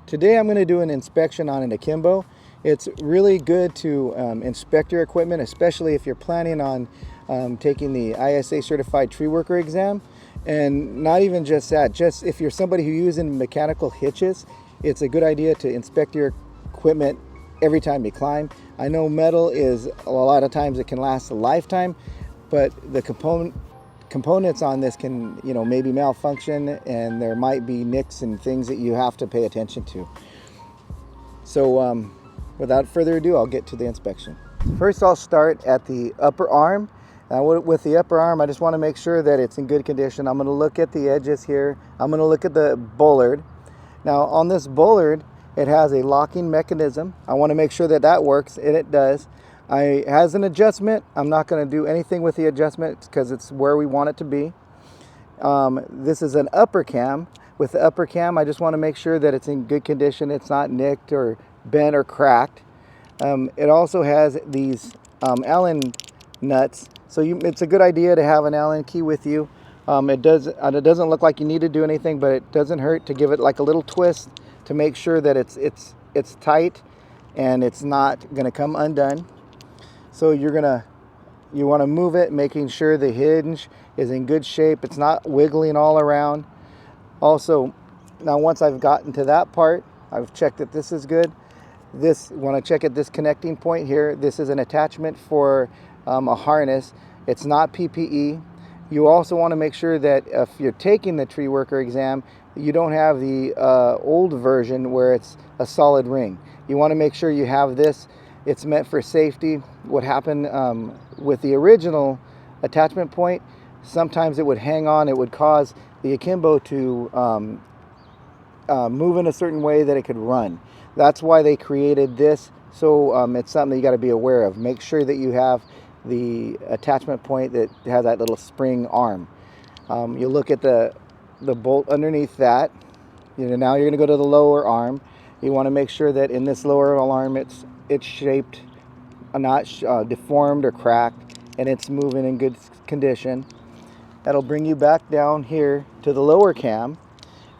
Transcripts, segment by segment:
Today I'm going to do an inspection on an Akimbo. It's really good to inspect your equipment, especially if you're planning on taking the ISA certified tree worker exam. And not even just that, just if you're somebody who uses mechanical hitches, it's a good idea to inspect your equipment every time you climb. I know metal is, a lot of times it can last a lifetime, but the components on this can, maybe malfunction, and there might be nicks and things that you have to pay attention to. So without further ado, I'll get to the inspection. First, I'll start at the upper arm. Now with the upper arm, I just want to make sure that it's in good condition. I'm going to look at the edges here. I'm going to look at the bollard. Now on this bollard, it has a locking mechanism. I want to make sure that that works, and it does. It has an adjustment. I'm not going to do anything with the adjustment because it's where we want it to be. This is an upper cam. With the upper cam, I just want to make sure that it's in good condition. It's not nicked or bent or cracked. It also has these Allen nuts. So it's a good idea to have an Allen key with you. It doesn't look like you need to do anything, but it doesn't hurt to give it like a little twist to make sure that it's tight and it's not going to come undone. So you want to move it, making sure the hinge is in good shape. It's not wiggling all around. Also, now once I've gotten to that part, I've checked that this is good. Want to check at this connecting point here. This is an attachment for a harness. It's not PPE. You also want to make sure that if you're taking the tree worker exam, you don't have the old version where it's a solid ring. You want to make sure you have this. It's meant for safety. What happened with the original attachment point, sometimes it would hang on. It would cause the Akimbo to move in a certain way that it could run. That's why they created this. So it's something that you got to be aware of. Make sure that you have the attachment point that has that little spring arm. You look at the bolt underneath that. Now you're going to go to the lower arm. You want to make sure that in this lower arm it's shaped, not deformed or cracked, and it's moving in good condition. That'll bring you back down here to the lower cam,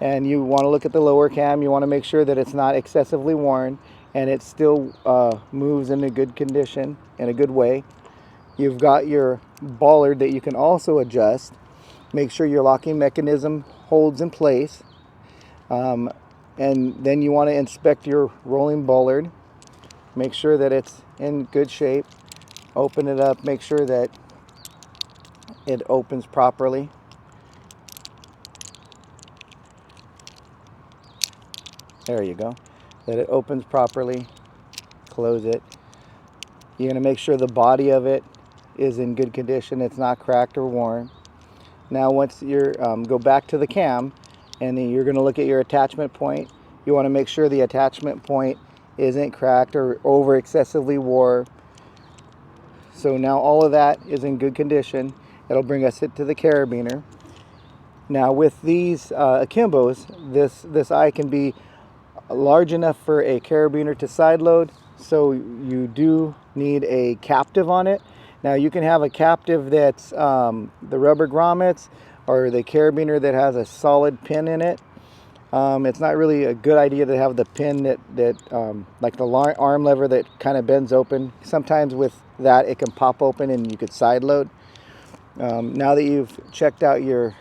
and you want to look at the lower cam. You want to make sure that it's not excessively worn and it still moves in a good condition, in a good way. You've got your bollard that you can also adjust. Make sure your locking mechanism holds in place. And then you want to inspect your rolling bollard. Make sure that it's in good shape. Open it up, make sure that it opens properly. There you go. That it opens properly. Close it. You're going to make sure the body of it is in good condition. It's not cracked or worn. Now once you're go back to the cam, and then you're going to look at your attachment point. You want to make sure the attachment point isn't cracked or over excessively wore. So now all of that is in good condition. It'll bring us to the carabiner. Now with these Akimbos, this eye can be large enough for a carabiner to side load, so you do need a captive on it. Now you can have a captive that's the rubber grommets or the carabiner that has a solid pin in it. It's not really a good idea to have the pin that like the arm lever that kind of bends open. Sometimes with that it can pop open and you could side load. Now that you've checked out your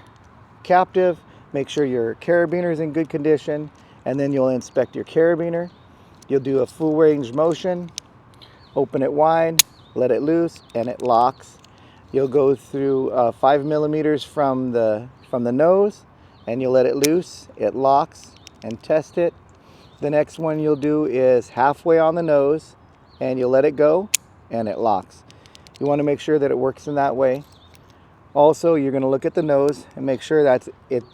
captive, make sure your carabiner is in good condition, and then you'll inspect your carabiner. You'll do a full range motion, open it wide, let it loose, and it locks. You'll go through 5 millimeters from the nose, and you'll let it loose, it locks, and test it. The next one you'll do is halfway on the nose, and you'll let it go, and it locks. You want to make sure that it works in that way. Also, you're going to look at the nose and make sure that it's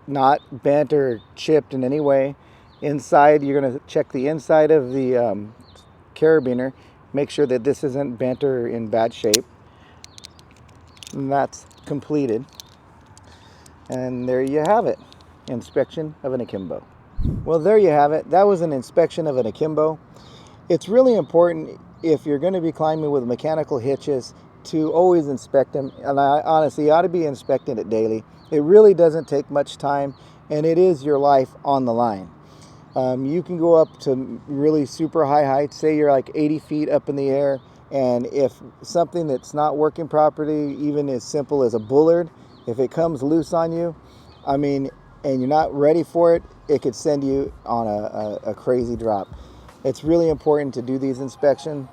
not bent or chipped in any way. Inside, you're going to check the inside of the carabiner. Make sure that this isn't bent or in bad shape. And that's completed. And there you have it. Inspection of an Akimbo. Well, there you have it. That was an inspection of an Akimbo. It's really important, if you're going to be climbing with mechanical hitches, to always inspect them. And honestly, you ought to be inspecting it daily. It really doesn't take much time, and it is your life on the line. You can go up to really super high heights. Say you're like 80 feet up in the air, and if something that's not working properly, even as simple as a bullard, if it comes loose on you, I mean, and you're not ready for it, it could send you on a crazy drop. It's really important to do these inspections.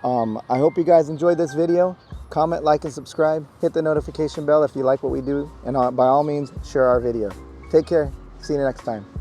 I hope you guys enjoyed this video. Comment, like, and subscribe. Hit the notification bell if you like what we do. And by all means, share our video. Take care. See you next time.